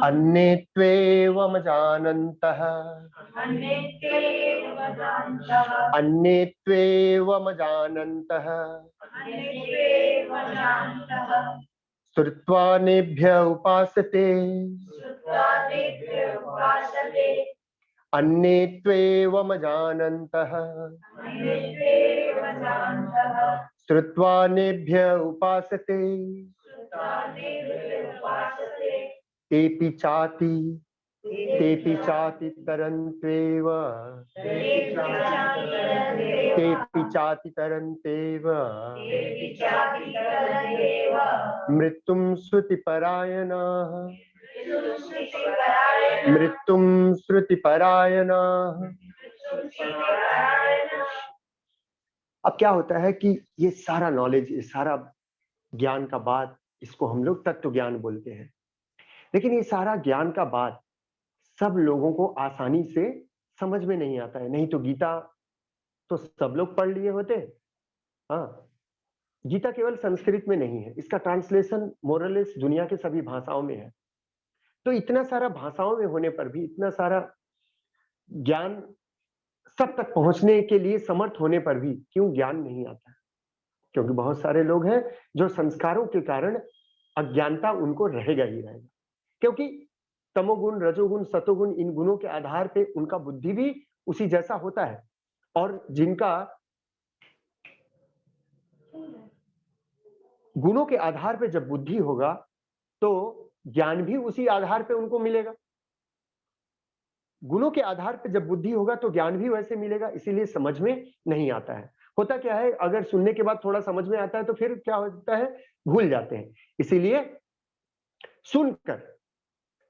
अन्येत्वेवमजानन्तः अन्येत्वेवमजानन्तः श्रुत्वानेभ्य उपासते अन्येत्वेवमजानन्तः श्रुत्वानेभ्य उपासते तेऽपि चाति तरन्तेव तेऽपि चाति तरन्तेव मृत्युं श्रुतिपरायणाः मृत्युं श्रुतिपरायणाः। अब क्या होता है कि ये सारा नॉलेज, ये सारा ज्ञान का बात, इसको हम लोग तत्व ज्ञान बोलते हैं, लेकिन ये सारा ज्ञान का बात सब लोगों को आसानी से समझ में नहीं आता है। नहीं तो गीता तो सब लोग पढ़ लिए होते। हाँ, गीता केवल संस्कृत में नहीं है, इसका ट्रांसलेशन मोरलेस दुनिया के सभी भाषाओं में है। तो इतना सारा भाषाओं में होने पर भी, इतना सारा ज्ञान सब तक पहुंचने के लिए समर्थ होने पर भी क्यों ज्ञान नहीं आता? क्योंकि बहुत सारे लोग हैं जो संस्कारों के कारण अज्ञानता उनको रहेगा ही रहेगा। क्योंकि तमोगुण, रजोगुण, सतोगुण, इन गुणों के आधार पे उनका बुद्धि भी उसी जैसा होता है, और जिनका गुणों के आधार पे जब बुद्धि होगा तो ज्ञान भी उसी आधार पे उनको मिलेगा। गुणों के आधार पे जब बुद्धि होगा तो ज्ञान भी वैसे मिलेगा, इसीलिए समझ में नहीं आता है। होता क्या है, अगर सुनने के बाद थोड़ा समझ में आता है तो फिर क्या होता है, भूल जाते हैं। इसीलिए सुनकर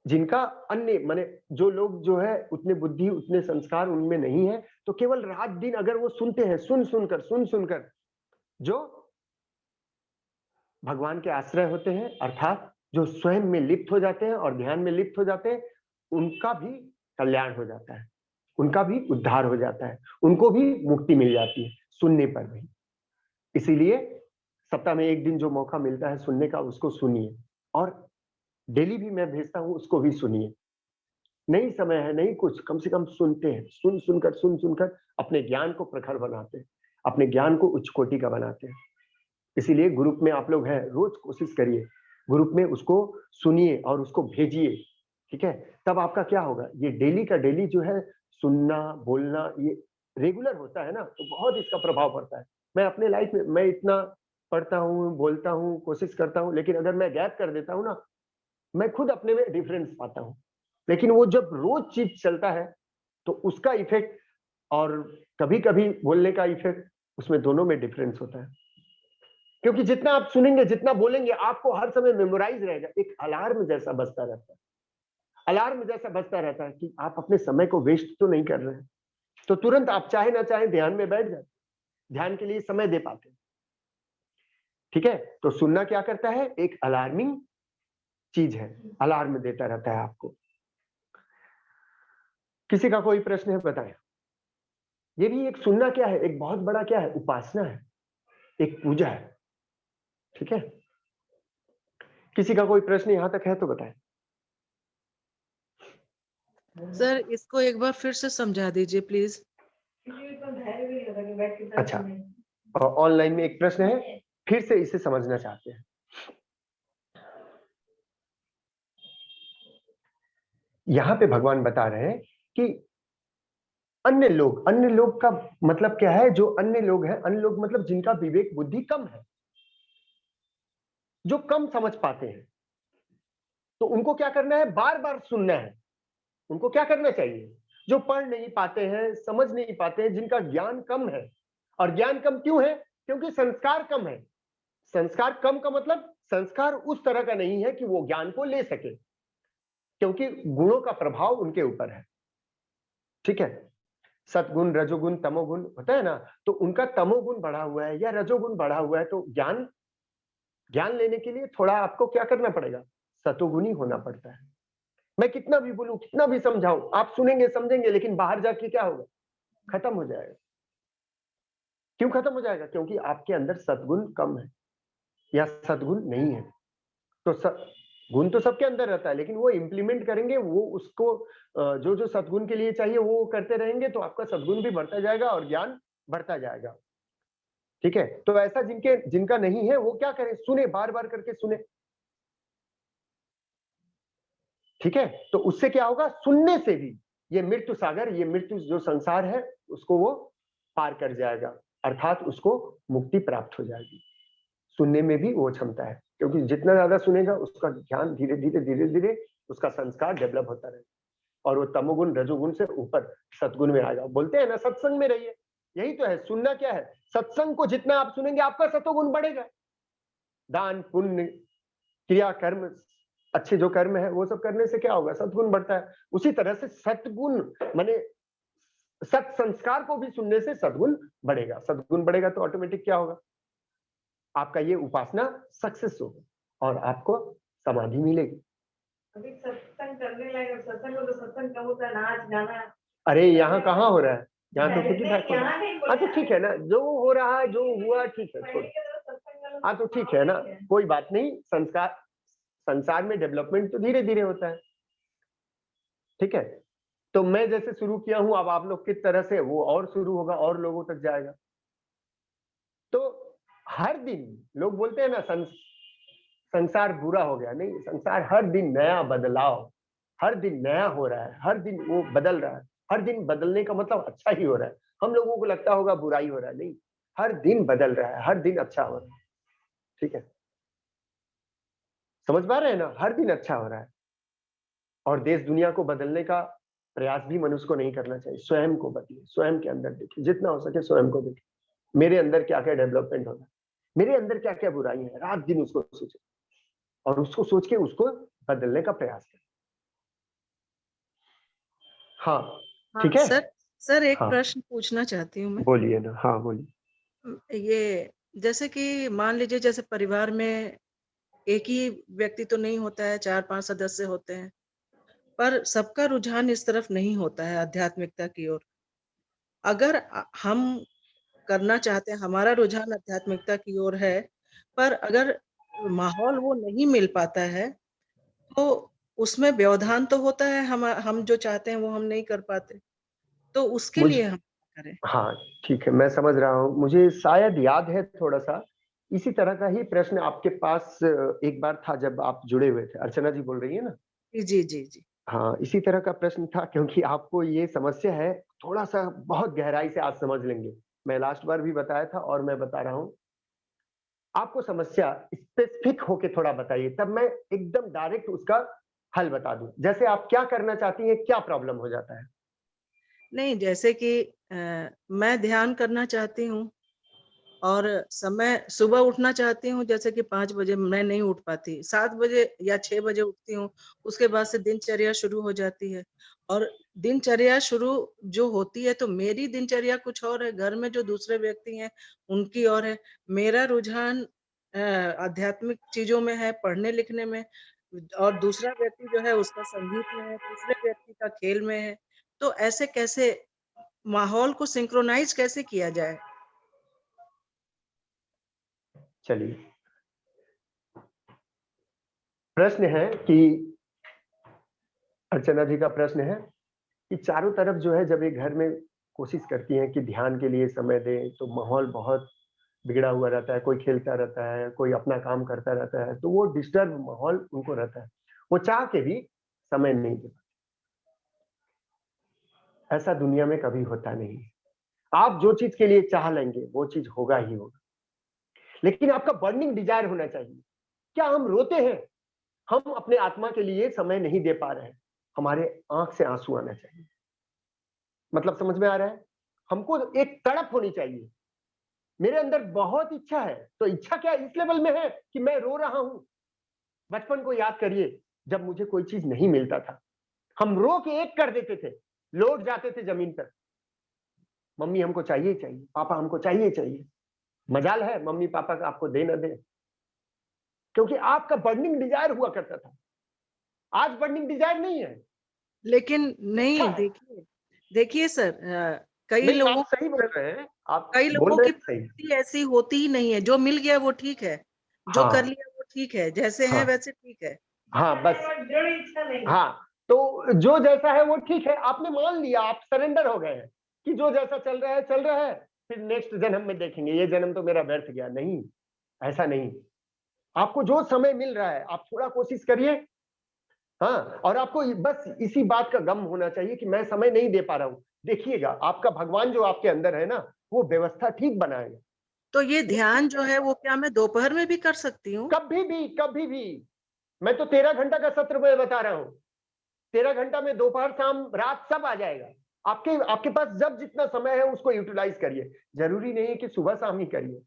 जिनका अन्य माने जो लोग जो है उतने बुद्धि, उतने संस्कार उनमें नहीं है, तो केवल रात दिन अगर वो सुनते हैं, सुन सुनकर जो भगवान के आश्रय होते हैं, अर्थात जो स्वयं में लिप्त हो जाते हैं और ध्यान में लिप्त हो जाते हैं, उनका भी कल्याण हो जाता है, उनका भी उद्धार हो जाता है, उनको भी मुक्ति मिल जाती है सुनने पर भी। इसीलिए सप्ताह में एक दिन जो मौका मिलता है सुनने का, उसको सुनिए, और डेली भी मैं भेजता हूं, उसको भी सुनिए। नहीं समय है, नहीं कुछ, कम से कम सुनते हैं, सुन सुनकर अपने ज्ञान को प्रखर बनाते हैं, अपने ज्ञान को उच्च कोटि का बनाते हैं। इसीलिए ग्रुप में आप लोग हैं, रोज कोशिश करिए ग्रुप में उसको सुनिए और उसको भेजिए, ठीक है? तब आपका क्या होगा, ये डेली का डेली जो है सुनना, बोलना, ये रेगुलर होता है ना, तो बहुत इसका प्रभाव पड़ता है। मैं अपने लाइफ में मैं इतना पढ़ता हूँ, बोलता हूँ, कोशिश करता हूँ, लेकिन अगर मैं गैप कर देता हूँ ना, मैं खुद अपने में डिफरेंस पाता हूँ। लेकिन वो जब रोज चीज चलता है तो उसका इफेक्ट और कभी-कभी बोलने का इफेक्ट, उसमें दोनों में डिफरेंस होता है। क्योंकि जितना आप सुनेंगे, जितना बोलेंगे, आपको हर समय मेमोराइज रहेगा। एक अलार्म जैसा बजता रहता है, अलार्म जैसा बजता रहता है कि आप अपने समय को वेस्ट तो नहीं कर रहे हैं। तो तुरंत आप चाहे ना चाहे ध्यान में बैठ जाते, ध्यान के लिए समय दे पाते, ठीक है? तो सुनना क्या करता है, एक अलार्मिंग चीज है, अलार्म देता रहता है आपको। किसी का कोई प्रश्न है, बताएं। ये भी एक सुनना क्या है, एक बहुत बड़ा क्या है, उपासना है, एक पूजा है, ठीक है? किसी का कोई प्रश्न यहां तक है तो बताएं। सर इसको एक बार फिर से समझा दीजिए प्लीज। अच्छा, ऑनलाइन में एक प्रश्न है, फिर से इसे समझना चाहते हैं। यहां पे भगवान बता रहे हैं कि अन्य लोग का मतलब क्या है, जो अन्य लोग हैं, अन्य लोग मतलब जिनका विवेक बुद्धि कम है, जो कम समझ पाते हैं, तो उनको क्या करना है, बार बार सुनना है। उनको क्या करना चाहिए, जो पढ़ नहीं पाते हैं, समझ नहीं पाते हैं, जिनका ज्ञान कम है। और ज्ञान कम क्यों है, क्योंकि संस्कार कम है। संस्कार कम का मतलब संस्कार उस तरह का नहीं है कि वो ज्ञान को ले सके, क्योंकि गुणों का प्रभाव उनके ऊपर है, ठीक है? सतगुण, रजोगुण, तमोगुण होता है ना, तो उनका तमोगुण बढ़ा हुआ है या रजोगुण बढ़ा हुआ है, तो ज्ञान लेने के लिए थोड़ा आपको क्या करना पड़ेगा, सतोगुणी होना पड़ता है। मैं कितना भी बोलूं, कितना भी समझाऊं, आप सुनेंगे, समझेंगे, लेकिन बाहर जाके क्या होगा, खत्म हो जाएगा। क्यों खत्म हो जाएगा, क्योंकि आपके अंदर सद्गुण कम है या सद्गुण नहीं है। तो गुण तो सबके अंदर रहता है, लेकिन वो इम्प्लीमेंट करेंगे, वो उसको जो जो सद्गुण के लिए चाहिए वो करते रहेंगे, तो आपका सद्गुण भी बढ़ता जाएगा और ज्ञान बढ़ता जाएगा। ठीक है, तो ऐसा जिनका नहीं है वो क्या करें, सुने, बार बार करके सुने। ठीक है, तो उससे क्या होगा, सुनने से भी ये मृत्यु सागर, ये मृत्यु जो संसार है उसको वो पार कर जाएगा, अर्थात उसको मुक्ति प्राप्त हो जाएगी। सुनने में भी वो क्षमता है, क्योंकि जितना ज्यादा सुनेगा उसका ध्यान धीरे धीरे उसका संस्कार डेवलप होता रहेगा और वो तमोगुण रजोगुण से ऊपर सतगुण में आएगा। बोलते हैं ना, सत्संग में रहिए, यही तो है सुनना। क्या है, सत्संग को जितना आप सुनेंगे आपका सतोगुण बढ़ेगा। दान पुण्य क्रिया कर्म, अच्छे जो कर्म है वो सब करने से क्या होगा, सतगुण बढ़ता है। उसी तरह से सतगुण माने सत संस्कार को भी सुनने से सद्गुण बढ़ेगा। सद्गुण बढ़ेगा तो ऑटोमेटिक क्या होगा, आपका ये उपासना सक्सेस होगी और आपको समाधि मिलेगी। अभी सत्संग करने लगे, सत्संग को तो सत्संग का होता है, नाच गाना। अरे यहाँ कहाँ हो रहा है, यहाँ तो ठीक ठाक हो रहा यहाँ है। नहीं बोल हाँ तो रहा ठीक है ना, जो हो रहा है जो हुआ ठीक है, पहले छोड़। के तो सत्संग वाला हाँ तो ठीक है ना, कोई बात नहीं। संस्कार, संसार में डेवलपमेंट तो धीरे धीरे होता है। ठीक है, तो मैं जैसे शुरू किया हूं, अब आप लोग किस तरह से वो और शुरू होगा और लोगों तक जाएगा। तो हर दिन लोग बोलते हैं ना संसार बुरा हो गया, नहीं, संसार हर दिन नया बदलाव, हर दिन नया हो रहा है, हर दिन वो बदल रहा है। हर दिन बदलने का मतलब अच्छा ही हो रहा है। हम लोगों को लगता होगा बुराई हो रहा है, नहीं, हर दिन बदल रहा है, हर दिन अच्छा हो रहा है। ठीक है, समझ पा रहे हैं ना, हर दिन अच्छा हो रहा है। और देश दुनिया को बदलने का प्रयास भी मनुष्य को नहीं करना चाहिए। स्वयं को बदले, स्वयं के अंदर देखिए, जितना हो सके स्वयं को देखिए, मेरे अंदर क्या क्या डेवलपमेंट हो रहा है, मेरे अंदर क्या क्या बुराई है, रात दिन उसको सोचे और उसको सोच के उसको बदलने का प्रयास करें। हाँ, हाँ ठीक है। सर एक हाँ प्रश्न पूछना चाहती हूँ मैं। बोलिए ना, हाँ बोलिए। ये जैसे कि मान लीजिए, जैसे परिवार में एक ही व्यक्ति तो नहीं होता है, 4-5 सदस्य होते हैं, पर सबका रुझान इस तरफ नहीं होता है आध्यात्मिकता की ओर। अगर हम करना चाहते हैं, हमारा रुझान आध्यात्मिकता की ओर है, पर अगर माहौल वो नहीं मिल पाता है, तो उसमें व्यवधान तो होता है, हम जो चाहते हैं वो हम नहीं कर पाते, तो उसके मुझ लिए हम क्या करें? हाँ ठीक है, मैं समझ रहा हूँ। मुझे शायद याद है थोड़ा सा इसी तरह का ही प्रश्न आपके पास एक बार था जब आप जुड़े हुए थे। अर्चना जी बोल रही है ना? जी, जी, जी। हाँ, इसी तरह का प्रश्न था, क्योंकि आपको ये समस्या है, थोड़ा-सा बहुत गहराई से आज समझ लेंगे। मैं लास्ट बार भी बताया था और मैं बता रहा हूँ। आपको समस्या स्पेसिफिक होके थोड़ा बताइए, तब मैं एकदम डायरेक्ट उसका हल बता दूँ। जैसे आप क्या करना चाहती हैं, क्या प्रॉब्लम हो जाता है? नहीं, जैसे कि मैं ध्यान करना चाहती हूँ और समय सुबह उठना चाहती हूँ, जैसे कि 5 बजे मैं नहीं उठ पाती, 7 बजे या 6 बजे उठती हूँ, उसके बाद से दिनचर्या शुरू हो जाती है। और दिनचर्या शुरू जो होती है, तो मेरी दिनचर्या कुछ और है, घर में जो दूसरे व्यक्ति हैं, उनकी और है। मेरा रुझान आध्यात्मिक चीज़ों में है, पढ़ने-लिखने में, और दूसरा व्यक्ति जो है उसका संगीत में है, तीसरे व्यक्ति का खेल में है। तो ऐसे कैसे माहौल को सिंक्रोनाइज़ कैसे किया जाए? चलिए, प्रश्न है कि अर्चना जी का प्रश्न है कि चारों तरफ जो है, जब ये घर में कोशिश करती हैं कि ध्यान के लिए समय दें, तो माहौल बहुत बिगड़ा हुआ रहता है। कोई खेलता रहता है, कोई अपना काम करता रहता है, तो वो डिस्टर्ब माहौल उनको रहता है। वो चाह के भी समय नहीं दे पाते। ऐसा दुनिया में कभी होता नहीं है। आप जो चीज के लिए चाह लेंगे वो चीज होगा ही होगा, लेकिन आपका बर्निंग डिजायर होना चाहिए। क्या हम रोते हैं, हम अपने आत्मा के लिए समय नहीं दे पा रहे हैं, हमारे आंख से आंसू आना चाहिए। मतलब समझ में आ रहा है? हमको एक तड़प होनी चाहिए। मेरे अंदर बहुत इच्छा है, तो इच्छा क्या इस लेवल में है कि मैं रो रहा हूं। बचपन को याद करिए, जब मुझे कोई चीज नहीं मिलता था, हम रो के एक कर देते थे, लौट जाते थे जमीन पर। मम्मी हमको चाहिए चाहिए, पापा हमको चाहिए चाहिए। मजाल है मम्मी पापा का आपको दे ना दे, क्योंकि आपका बर्निंग डिजायर हुआ करता था। आज बर्निंग डिजायर नहीं है, लेकिन इच्छा नहीं, है। देखिए देखिए सर, कई नहीं, आप लोगों सही बोल रहे हैं, आप कई बोल लोगों रहे की हैं सही। प्रवृत्ति ऐसी होती ही नहीं है, जो मिल गया वो ठीक है, जो कर हाँ लिया वो ठीक है, जैसे हैं हाँ वैसे ठीक है। हाँ बस, दृढ़ इच्छा नहीं। हाँ तो जो जैसा है वो ठीक है, आपने मान लिया, आप सरेंडर हो गए हैं कि जो जैसा चल रहा है चल रहा है, फिर नेक्स्ट जन्म में देखेंगे, ये जन्म तो मेरा व्यर्थ गया। नहीं, ऐसा नहीं। आपको जो समय मिल रहा है आप थोड़ा कोशिश करिए। हाँ, और आपको बस इसी बात का गम होना चाहिए कि मैं समय नहीं दे पा रहा हूं। देखिएगा आपका भगवान जो आपके अंदर है ना, वो व्यवस्था ठीक बनाएगा। तो ये ध्यान जो है वो क्या मैं दोपहर में भी कर सकती हूँ? कभी भी, कभी भी। मैं तो 13 घंटा का सत्र में बता रहा हूँ। 13 घंटा में दोपहर शाम रात सब आ जाएगा। आपके आपके पास जब जितना समय है उसको यूटिलाइज करिए। जरूरी नहीं है कि सुबह शाम ही करिए।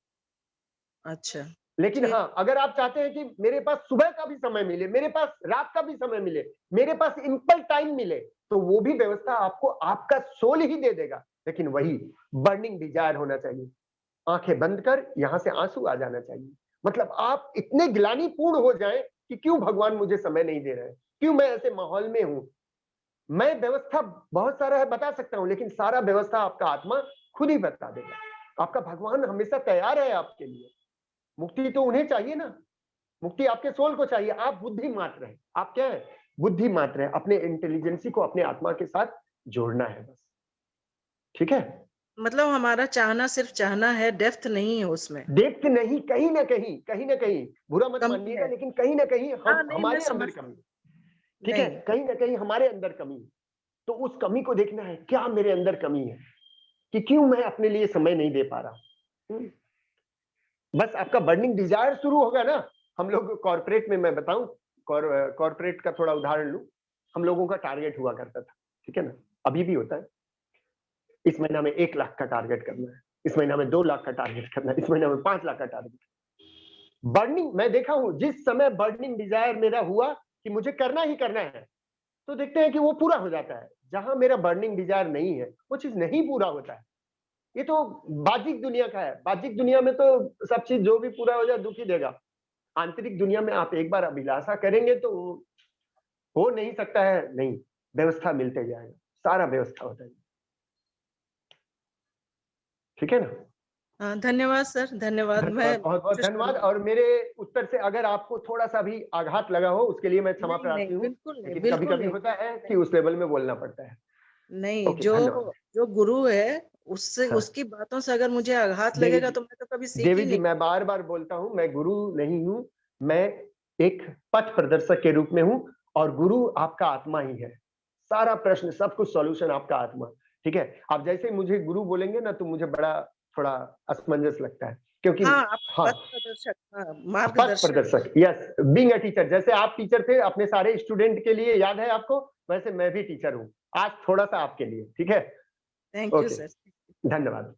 अच्छा, लेकिन ठीक। हाँ, अगर आप चाहते हैं कि मेरे पास सुबह का भी समय मिले, मेरे पास रात का भी समय मिले, मेरे पास इक्वल टाइम मिले, तो वो भी व्यवस्था आपको आपका सोल ही दे देगा। लेकिन वही बर्निंग डिजायर होना चाहिए। आंखें बंद कर यहां से आंसू आ जाना चाहिए। मतलब आप इतने ग्लानिपूर्ण हो जाएं कि क्यों भगवान मुझे समय नहीं दे रहे हैं, क्यों मैं ऐसे माहौल में हूं। मैं व्यवस्था बहुत सारा है बता सकता हूं, लेकिन सारा व्यवस्था आपका आत्मा खुद ही बता देगा। आपका भगवान हमेशा तैयार है आपके लिए। मुक्ति तो उन्हें चाहिए ना, मुक्ति आपके सोल को चाहिए। आप बुद्धि मात्र है। आप क्या है? बुद्धि मात्र है। अपने इंटेलिजेंसी को अपने आत्मा के साथ जोड़ना है बस। ठीक है? मतलब हमारा चाहना सिर्फ चाहना है, डेप्थ नहीं है उसमें। डेप्थ नहीं, कहीं ना कहीं, कहीं ना कहीं, बुरा मत कमी मानिएगा, है। लेकिन कहीं ना कहीं हाँ, हम नहीं मैं हमारे अंदर समझ कमी। ठीक है? नहीं। कहीं ना कहीं हमारे अंदर कमी है। तो उस कमी को देखना है, क्या मेरे अंदर कमी है कि क्यों मैं अपने लिए समय नहीं दे पा रहा। बस आपका बर्निंग डिजायर शुरू होगा ना। हम लोग कॉर्पोरेट में, मैं बताऊं, कॉर्पोरेट का थोड़ा उदाहरण लूं। हम लोगों का टारगेट हुआ करता था, ठीक है ना, अभी भी होता है। इस महीना में 1 लाख का टारगेट करना है, इस महीना में 2 लाख का टारगेट करना है, इस महीना में 5 लाख का टारगेट। बर्निंग, मैं देखा हूं, जिस समय बर्निंग डिजायर मेरा हुआ कि मुझे करना ही करना है, तो देखते हैं कि वो पूरा हो जाता है। जहां मेरा बर्निंग डिजायर नहीं है, वो चीज नहीं पूरा होता है। ये तो बाह्यिक दुनिया का है। बाह्यिक दुनिया में तो सब चीज जो भी पूरा हो जाए दुख ही देगा। आंतरिक दुनिया में आप एक बार अभिलाषा करेंगे तो हो नहीं सकता है, नहीं, व्यवस्था मिलते जाएगा, सारा व्यवस्था होता है। ठीक है ना? हाँ, धन्यवाद सर, धन्यवाद। मैं धन्यवाद, बहुत बहुत कोशिश धन्यवाद। करूंगी। और मेरे उत्तर से अगर आपको थोड़ा सा भी आघात लगा हो, उसके लिए मैं क्षमा नहीं नहीं, प्रार्थी हूँ। बिल्कुल नहीं, लेकिन कभी बिल्कुल कभी नहीं। होता है कि नहीं उस लेवल में बोलना पड़ता है। नहीं, ओके, जो धन्यवाद। जो गुरु है उससे, हाँ, उसकी बातों से अगर मुझे आघात देवी लगेगा जी, तो मैं तो कभी सीख देवी ही जी, नहीं। मैं बार बार बोलता हूं, मैं गुरु नहीं हूं। मैं एक पथ प्रदर्शक के रूप में हूं, और गुरु आपका आत्मा ही है। सारा प्रश्न, सब कुछ सॉल्यूशन आपका आत्मा। ठीक है? आप जैसे ही मुझे गुरु बोलेंगे ना, तो मुझे बड़ा थोड़ा असमंजस लगता है, क्योंकि हाँ, आप हाँ, पथ प्रदर्शक, हाँ, पथ मार्गदर्शक। प्रदर्शक, यस, बीइंग अ टीचर। जैसे आप टीचर थे अपने सारे स्टूडेंट के लिए, याद है आपको, वैसे मैं भी टीचर हूं आज, थोड़ा सा आपके लिए। ठीक है? Thank you okay, sir. धन्यवाद।